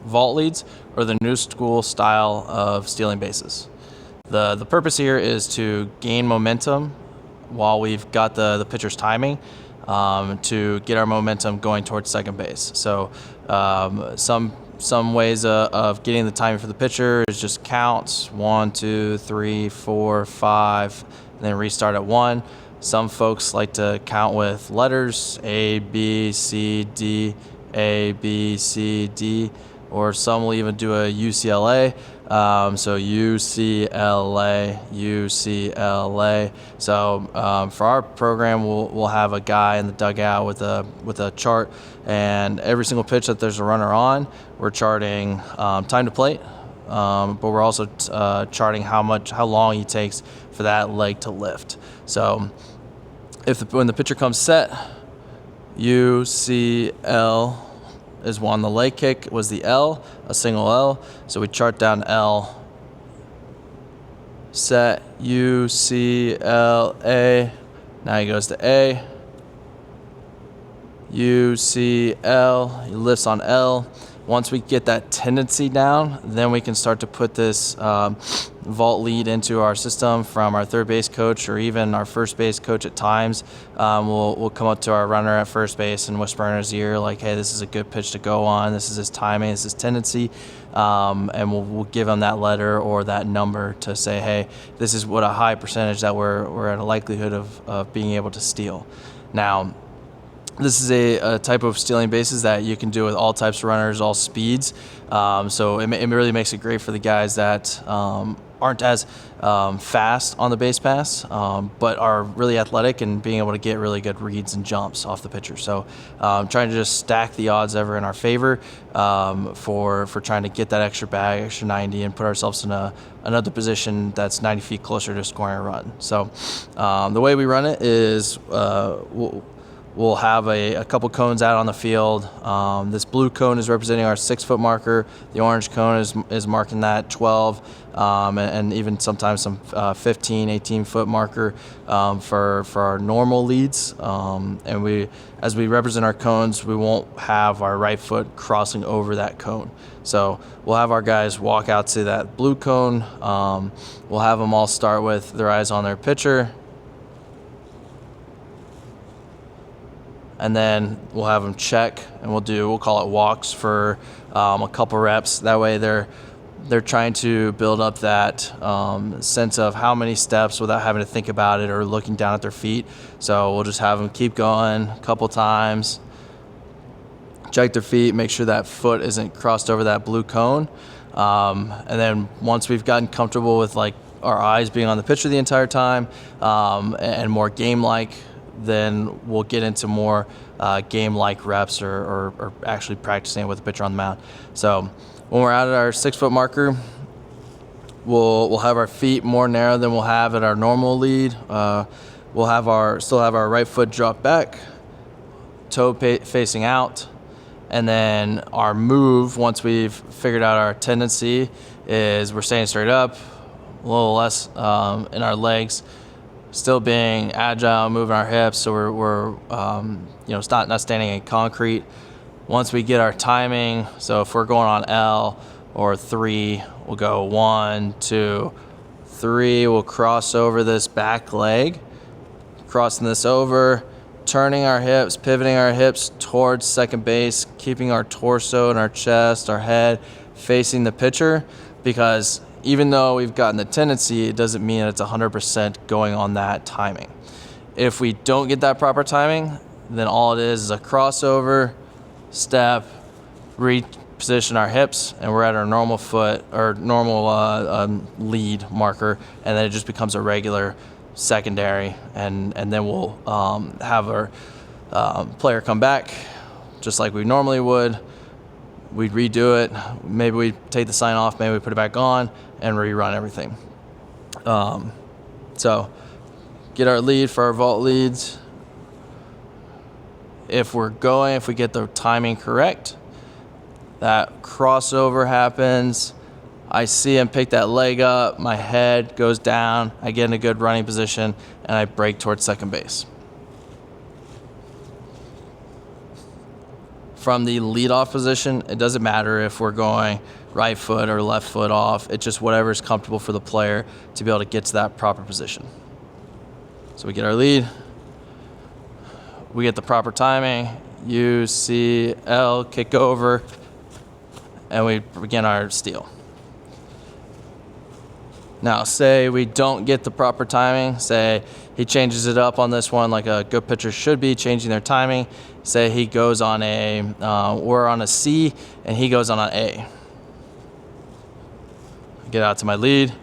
vault leads or the new school style of stealing bases. The purpose here is to gain momentum while we've got the pitcher's timing, to get our momentum going towards second base. So some ways of getting the timing for the pitcher is just count 1, 2, 3, 4, 5, and then restart at 1. Some folks like to count with letters, A, B, C, D, A, B, C, D, or some will even do a UCLA. So UCLA, UCLA. So for our program, we'll have a guy in the dugout with a chart, and every single pitch that there's a runner on, we're charting time to plate, but we're also charting how long he takes for that leg to lift. So when the pitcher comes set, UCL is one. The leg kick was the L, a single L. So we chart down L. Set UCLA. Now he goes to A. UCL. He lifts on L. Once we get that tendency down, then we can start to put this vault lead into our system from our third base coach or even our first base coach at times. We'll come up to our runner at first base and whisper in his ear like, hey, this is a good pitch to go on. This is his timing. This is tendency. And we'll give him that letter or that number to say, hey, this is what a high percentage that we're at a likelihood of being able to steal. Now, this is a type of stealing bases that you can do with all types of runners, all speeds. So it really makes it great for the guys that aren't as fast on the base pass, but are really athletic and being able to get really good reads and jumps off the pitcher. So trying to just stack the odds ever in our favor for trying to get that extra bag, extra 90, and put ourselves in another position that's 90 feet closer to scoring a run. So the way we run it is we'll have a couple cones out on the field. This blue cone is representing our 6-foot marker. The orange cone is marking that 12, and even sometimes some 15, 18-foot marker for our normal leads. And as we represent our cones, we won't have our right foot crossing over that cone. So we'll have our guys walk out to that blue cone. We'll have them all start with their eyes on their pitcher. And then we'll have them check, and we'll call it walks for a couple reps. That way they're trying to build up that sense of how many steps without having to think about it or looking down at their feet. So we'll just have them keep going a couple times, check their feet, make sure that foot isn't crossed over that blue cone. And then once we've gotten comfortable with like our eyes being on the pitcher the entire time and more game-like, then we'll get into more game-like reps or actually practicing with the pitcher on the mound. So when we're out at our 6-foot marker, we'll have our feet more narrow than we'll have at our normal lead. We'll still have our right foot drop back, toe facing out, and then our move, once we've figured out our tendency, is we're staying straight up, a little less in our legs, still being agile, moving our hips, so we're not standing in concrete. Once we get our timing, so if we're going on L or 3, we'll go 1, 2, 3. We'll cross over this back leg, crossing this over, turning our hips, pivoting our hips towards second base, keeping our torso and our chest, our head facing the pitcher, because even though we've gotten the tendency, it doesn't mean that it's 100% going on that timing. If we don't get that proper timing, then all it is a crossover, step, reposition our hips, and we're at our normal foot or normal lead marker, and then it just becomes a regular secondary, and then we'll have our player come back just like we normally would. We'd redo it. Maybe we take the sign off, maybe we put it back on and rerun everything. So get our lead for our vault leads. If we get the timing correct, that crossover happens. I see him pick that leg up, my head goes down, I get in a good running position, and I break towards second base. from the lead off position. It doesn't matter if we're going right foot or left foot off. It's just whatever is comfortable for the player to be able to get to that proper position. So we get our lead, we get the proper timing, U, C, L, kick over, and we begin our steal. Now, say we don't get the proper timing. Say he changes it up on this one like a good pitcher should be, changing their timing. Say he goes on we're on a C, and he goes on an A. Get out to my lead.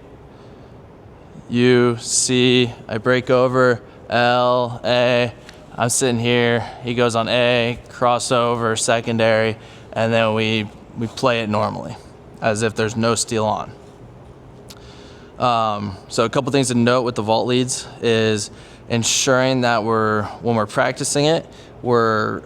U, C, I break over, L, A. I'm sitting here, he goes on A, crossover, secondary, and then we play it normally, as if there's no steal on. So a couple things to note with the vault leads is ensuring that when we're practicing it, we're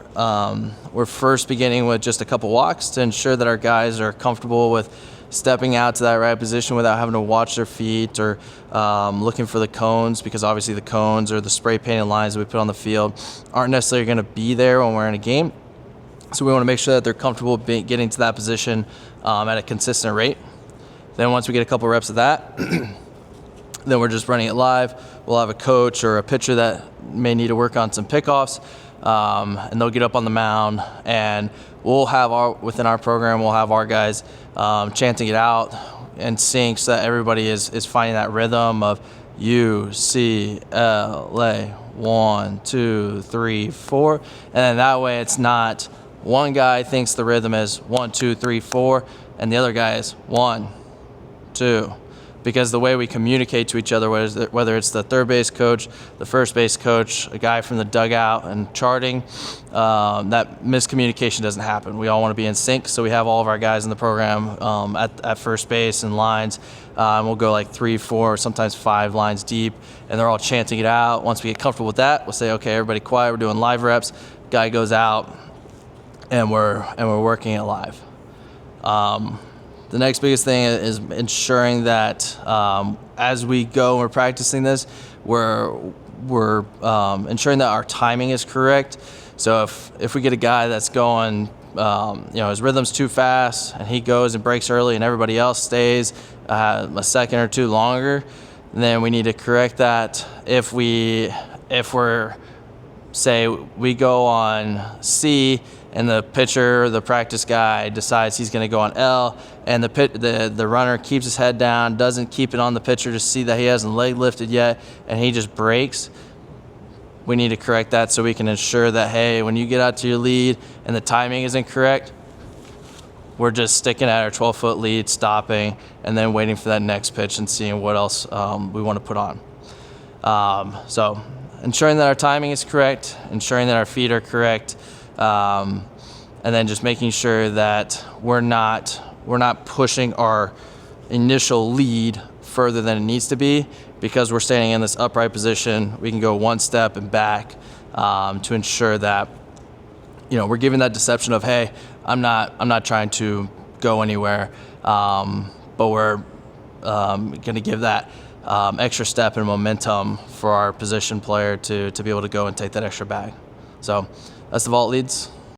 first beginning with just a couple walks to ensure that our guys are comfortable with stepping out to that right position without having to watch their feet or looking for the cones, because obviously the cones or the spray painted lines that we put on the field aren't necessarily going to be there when we're in a game. So we want to make sure that they're comfortable getting to that position at a consistent rate. Then once we get a couple reps of that, then we're just running it live. We'll have a coach or a pitcher that may need to work on some pickoffs, and they'll get up on the mound, and we'll have within our program, we'll have our guys chanting it out in sync so that everybody is finding that rhythm of UCLA, 1, 2, 3, 4, and then that way it's not one guy thinks the rhythm is 1, 2, 3, 4, and the other guy is 1, 2. Because the way we communicate to each other, whether it's the third base coach, the first base coach, a guy from the dugout and charting, that miscommunication doesn't happen. We all want to be in sync, so we have all of our guys in the program at first base and lines, and we'll go like 3, 4, sometimes 5 lines deep, and they're all chanting it out. Once we get comfortable with that, we'll say, okay, everybody quiet, we're doing live reps. Guy goes out, and we're working it live. The next biggest thing is ensuring that as we go and we're practicing this, we're ensuring that our timing is correct. So if we get a guy that's going, his rhythm's too fast and he goes and breaks early and everybody else stays a second or two longer, then we need to correct that. If we're say we go on C and the pitcher, the practice guy decides he's going to go on L, and the runner keeps his head down, doesn't keep it on the pitcher to see that he hasn't leg lifted yet, and he just breaks, we need to correct that so we can ensure that, hey, when you get out to your lead and the timing isn't correct, we're just sticking at our 12-foot lead, stopping, and then waiting for that next pitch and seeing what else we want to put on. So ensuring that our timing is correct, ensuring that our feet are correct, and then just making sure that we're not pushing our initial lead further than it needs to be, because we're standing in this upright position. We can go one step and back to ensure that we're giving that deception of, hey, I'm not trying to go anywhere, but we're going to give that extra step and momentum for our position player to be able to go and take that extra bag. So that's the vault leads.